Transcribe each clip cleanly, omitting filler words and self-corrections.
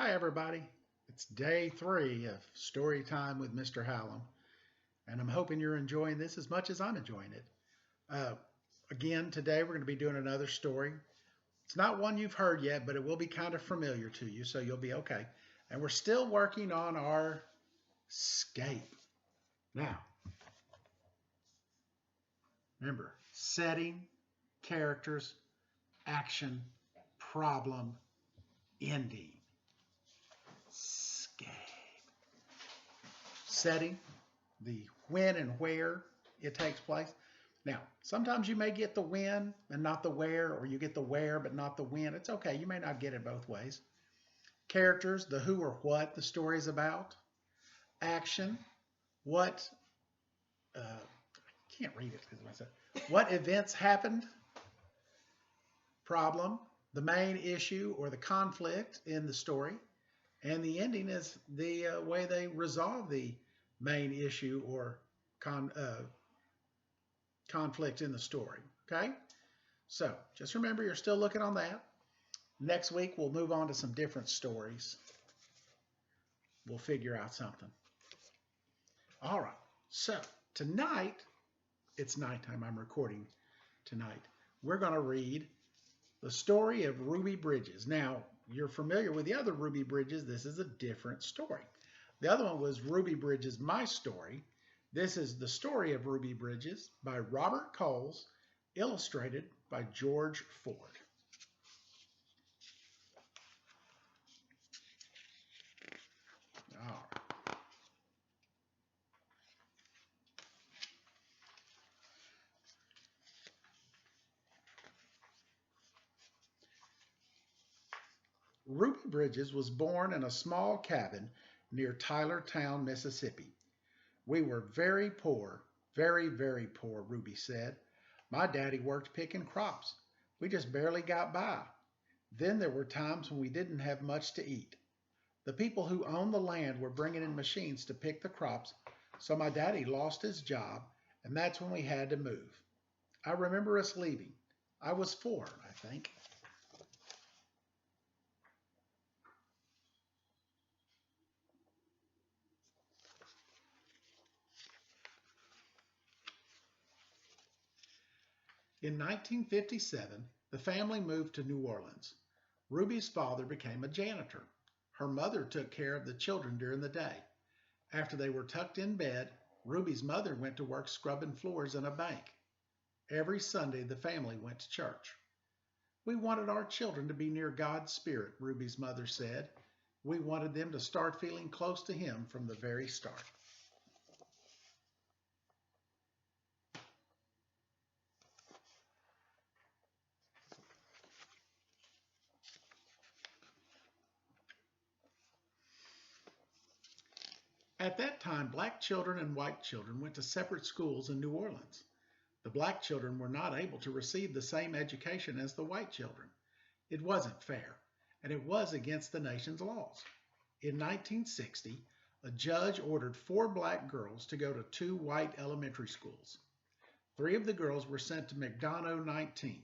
Hi, everybody. It's day 3 of Story Time with Mr. Hallum, and I'm hoping you're enjoying this as much as I'm enjoying it. Uh, Again, today we're going to be doing another story. It's not one you've heard yet, but it will be kind of familiar to you, so you'll be okay. And we're still working on our SCAPE. Now, remember setting, characters, action, problem, ending. SCAPE. Setting, the when and where it takes place. Now, sometimes you may get the when and not the where, or you get the where but not the when. It's okay. You may not get it both ways. Characters, the who or what the story is about. Action, what, I can't read it because I said, what events happened. Problem, the main issue or the conflict in the story. And the ending is the way they resolve the main issue or conflict in the story. Okay? So just remember you're still looking on that. Next week we'll move on to some different stories. We'll figure out something. All right. So tonight, it's nighttime. I'm recording tonight. We're going to read the story of Ruby Bridges. Now, you're familiar with the other Ruby Bridges. This is a different story. The other one was Ruby Bridges, My Story. This is The Story of Ruby Bridges by Robert Coles, illustrated by George Ford. All right. Ruby Bridges was born in a small cabin near Tylertown, Mississippi. We were very poor, very, very poor, Ruby said. My daddy worked picking crops. We just barely got by. Then there were times when we didn't have much to eat. The people who owned the land were bringing in machines to pick the crops, so my daddy lost his job, and that's when we had to move. I remember us leaving. I was 4, I think. In 1957, the family moved to New Orleans. Ruby's father became a janitor. Her mother took care of the children during the day. After they were tucked in bed, Ruby's mother went to work scrubbing floors in a bank. Every Sunday, the family went to church. We wanted our children to be near God's Spirit, Ruby's mother said. We wanted them to start feeling close to Him from the very start. At that time, black children and white children went to separate schools in New Orleans. The black children were not able to receive the same education as the white children. It wasn't fair, and it was against the nation's laws. In 1960, a judge ordered 4 black girls to go to 2 white elementary schools. 3 of the girls were sent to McDonough 19.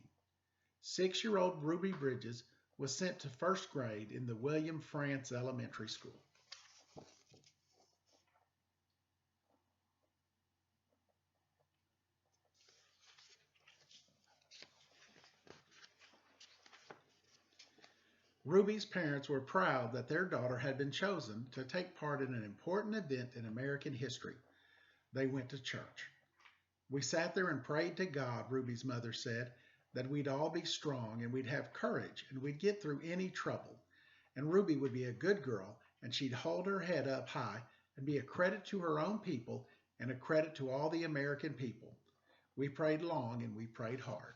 6-year-old Ruby Bridges was sent to 1st grade in the William France Elementary School. Ruby's parents were proud that their daughter had been chosen to take part in an important event in American history. They went to church. We sat there and prayed to God, Ruby's mother said, that we'd all be strong and we'd have courage and we'd get through any trouble. And Ruby would be a good girl and she'd hold her head up high and be a credit to her own people and a credit to all the American people. We prayed long and we prayed hard.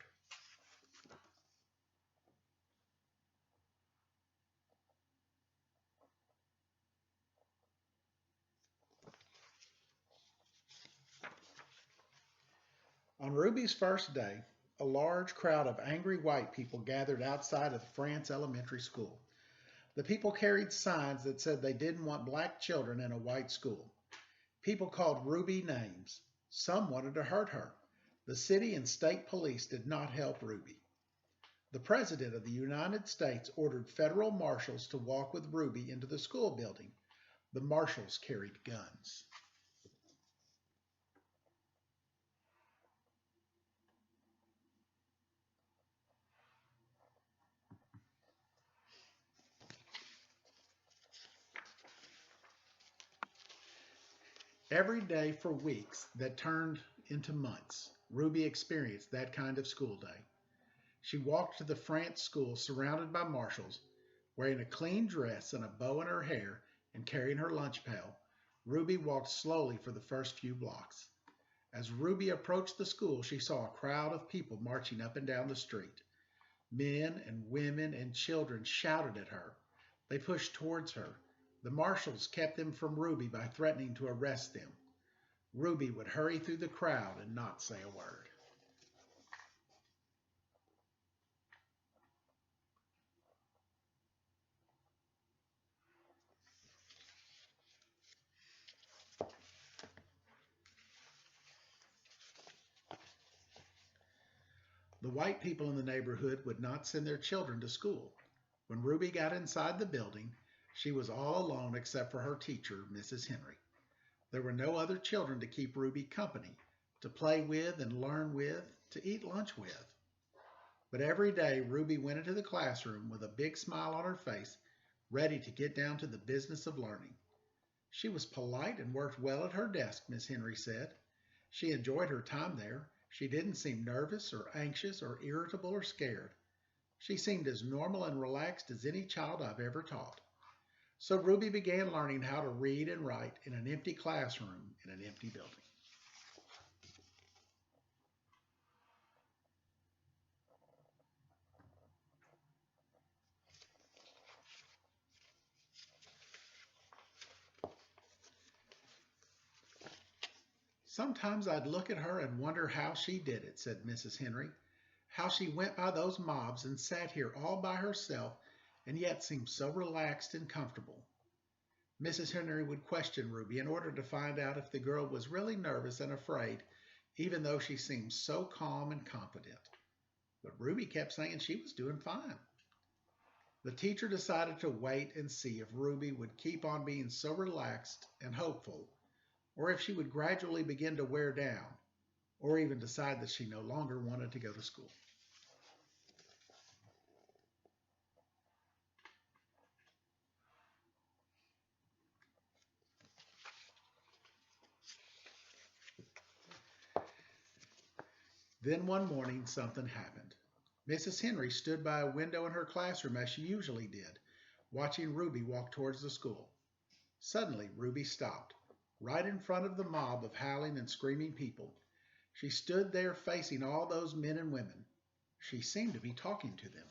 On Ruby's first day, a large crowd of angry white people gathered outside of the France Elementary School. The people carried signs that said they didn't want black children in a white school. People called Ruby names. Some wanted to hurt her. The city and state police did not help Ruby. The President of the United States ordered federal marshals to walk with Ruby into the school building. The marshals carried guns. Every day for weeks that turned into months, Ruby experienced that kind of school day. She walked to the France school surrounded by marshals, wearing a clean dress and a bow in her hair and carrying her lunch pail. Ruby walked slowly for the first few blocks. As Ruby approached the school, she saw a crowd of people marching up and down the street. Men and women and children shouted at her. They pushed towards her. The marshals kept them from Ruby by threatening to arrest them. Ruby would hurry through the crowd and not say a word. The white people in the neighborhood would not send their children to school. When Ruby got inside the building, she was all alone except for her teacher, Mrs. Henry. There were no other children to keep Ruby company, to play with and learn with, to eat lunch with. But every day, Ruby went into the classroom with a big smile on her face, ready to get down to the business of learning. She was polite and worked well at her desk, Miss Henry said. She enjoyed her time there. She didn't seem nervous or anxious or irritable or scared. She seemed as normal and relaxed as any child I've ever taught. So Ruby began learning how to read and write in an empty classroom in an empty building. Sometimes I'd look at her and wonder how she did it, said Mrs. Henry. How she went by those mobs and sat here all by herself and yet seemed so relaxed and comfortable. Mrs. Henry would question Ruby in order to find out if the girl was really nervous and afraid, even though she seemed so calm and confident. But Ruby kept saying she was doing fine. The teacher decided to wait and see if Ruby would keep on being so relaxed and hopeful, or if she would gradually begin to wear down, or even decide that she no longer wanted to go to school. Then one morning something happened. Mrs. Henry stood by a window in her classroom as she usually did, watching Ruby walk towards the school. Suddenly, Ruby stopped, right in front of the mob of howling and screaming people. She stood there facing all those men and women. She seemed to be talking to them.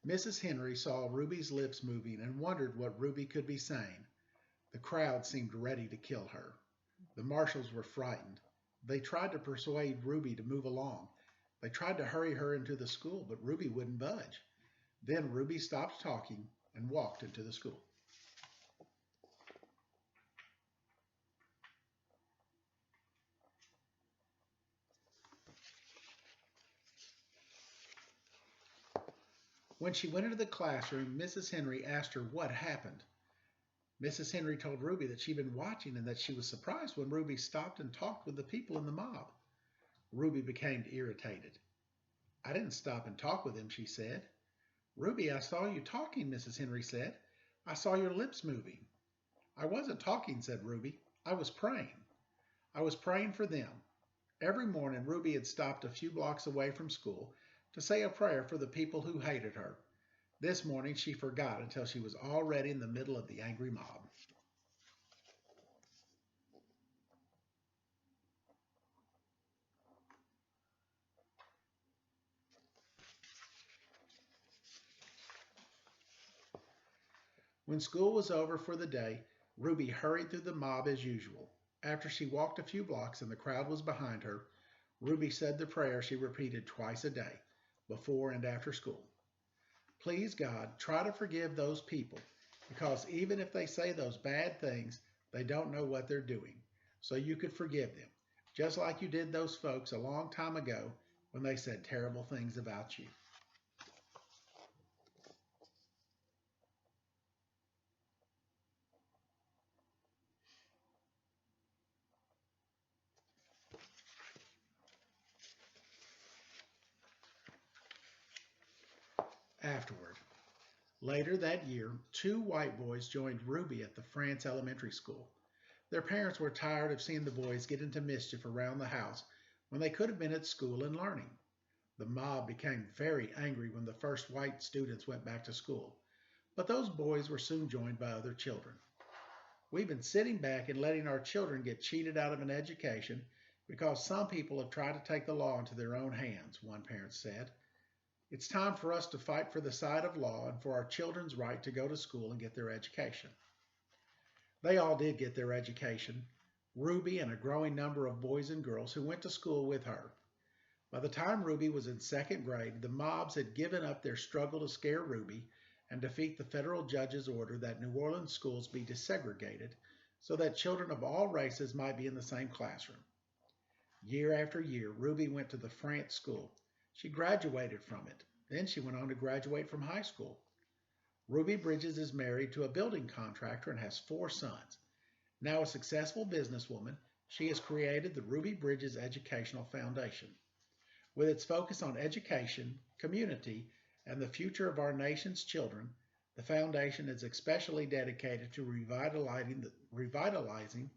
Mrs. Henry saw Ruby's lips moving and wondered what Ruby could be saying. The crowd seemed ready to kill her. The marshals were frightened. They tried to persuade Ruby to move along. They tried to hurry her into the school, but Ruby wouldn't budge. Then Ruby stopped talking and walked into the school. When she went into the classroom, Mrs. Henry asked her what happened. Mrs. Henry told Ruby that she'd been watching and that she was surprised when Ruby stopped and talked with the people in the mob. Ruby became irritated. I didn't stop and talk with him, she said. Ruby, I saw you talking, Mrs. Henry said. I saw your lips moving. I wasn't talking, said Ruby. I was praying. I was praying for them. Every morning, Ruby had stopped a few blocks away from school to say a prayer for the people who hated her. This morning, she forgot until she was already in the middle of the angry mob. When school was over for the day, Ruby hurried through the mob as usual. After she walked a few blocks and the crowd was behind her, Ruby said the prayer she repeated twice a day, before and after school. Please, God, try to forgive those people because even if they say those bad things, they don't know what they're doing. So you could forgive them, just like you did those folks a long time ago when they said terrible things about you. Afterward, later that year, two white boys joined Ruby at the France elementary school. Their parents were tired of seeing the boys get into mischief around the house when they could have been at school and learning. The mob became very angry when the first white students went back to school, but those boys were soon joined by other children. We've been sitting back and letting our children get cheated out of an education because some people have tried to take the law into their own hands, one parent said. It's time for us to fight for the side of law and for our children's right to go to school and get their education. They all did get their education, Ruby and a growing number of boys and girls who went to school with her. By the time Ruby was in second grade, the mobs had given up their struggle to scare Ruby and defeat the federal judge's order that New Orleans schools be desegregated so that children of all races might be in the same classroom. Year after year, Ruby went to the France school. She graduated from it. Then she went on to graduate from high school. Ruby Bridges is married to a building contractor and has 4 sons. Now a successful businesswoman, she has created the Ruby Bridges Educational Foundation. With its focus on education, community, and the future of our nation's children, the foundation is especially dedicated to revitalizing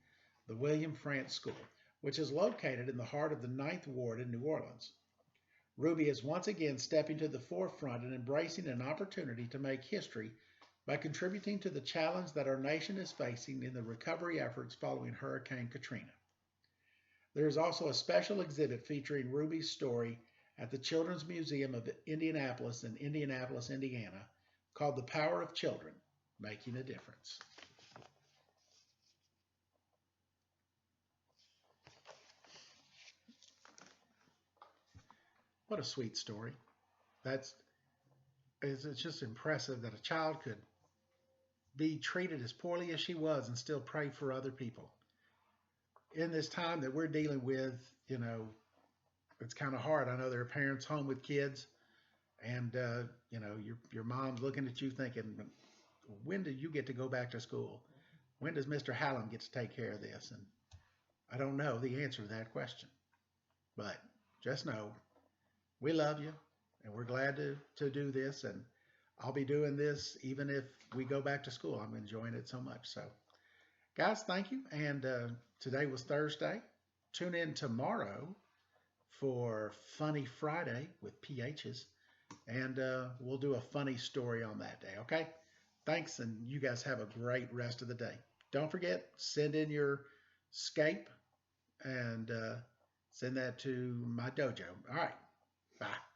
the William France School, which is located in the heart of the Ninth Ward in New Orleans. Ruby is once again stepping to the forefront and embracing an opportunity to make history by contributing to the challenge that our nation is facing in the recovery efforts following Hurricane Katrina. There is also a special exhibit featuring Ruby's story at the Children's Museum of Indianapolis in Indianapolis, Indiana, called The Power of Children, Making a Difference. What a sweet story. It's just impressive that a child could be treated as poorly as she was and still pray for other people. In this time that we're dealing with, it's kind of hard. I know there are parents home with kids, and your mom's looking at you thinking, when do you get to go back to school? When does Mr. Hallum get to take care of this? And I don't know the answer to that question, but just know we love you, and we're glad to do this, and I'll be doing this even if we go back to school. I'm enjoying it so much. So, guys, thank you, and today was Thursday. Tune in tomorrow for Funny Friday with PHs, and we'll do a funny story on that day, okay? Thanks, and you guys have a great rest of the day. Don't forget, send in your SCAPE and send that to my dojo. All right, bye.